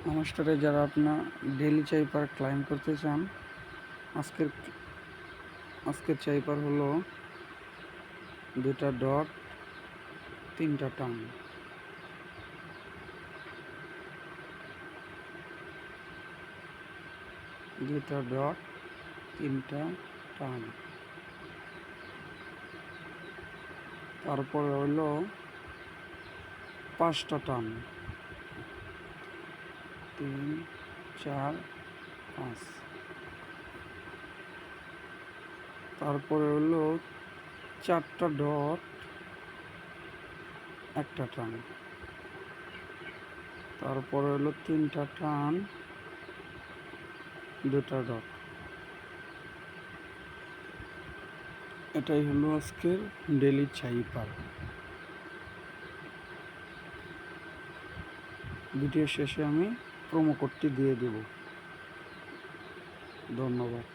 মাস্টারে যারা আপনার daily চাইপার claim করতে চান, আজকের চাইপার হলো 2টা ডট 3টা টান। তারপরে হলো 5টা টান, 3 4 5। তারপরে হলো 4টা ডট 1টা টান। তারপরে হলো 3টা টান 2টা ডট। এটাই হলো আজকের ডেইলি চাইপার। ভিডিও শেষে আমি প্রোমো কোডটি দিয়ে দেব। ধন্যবাদ।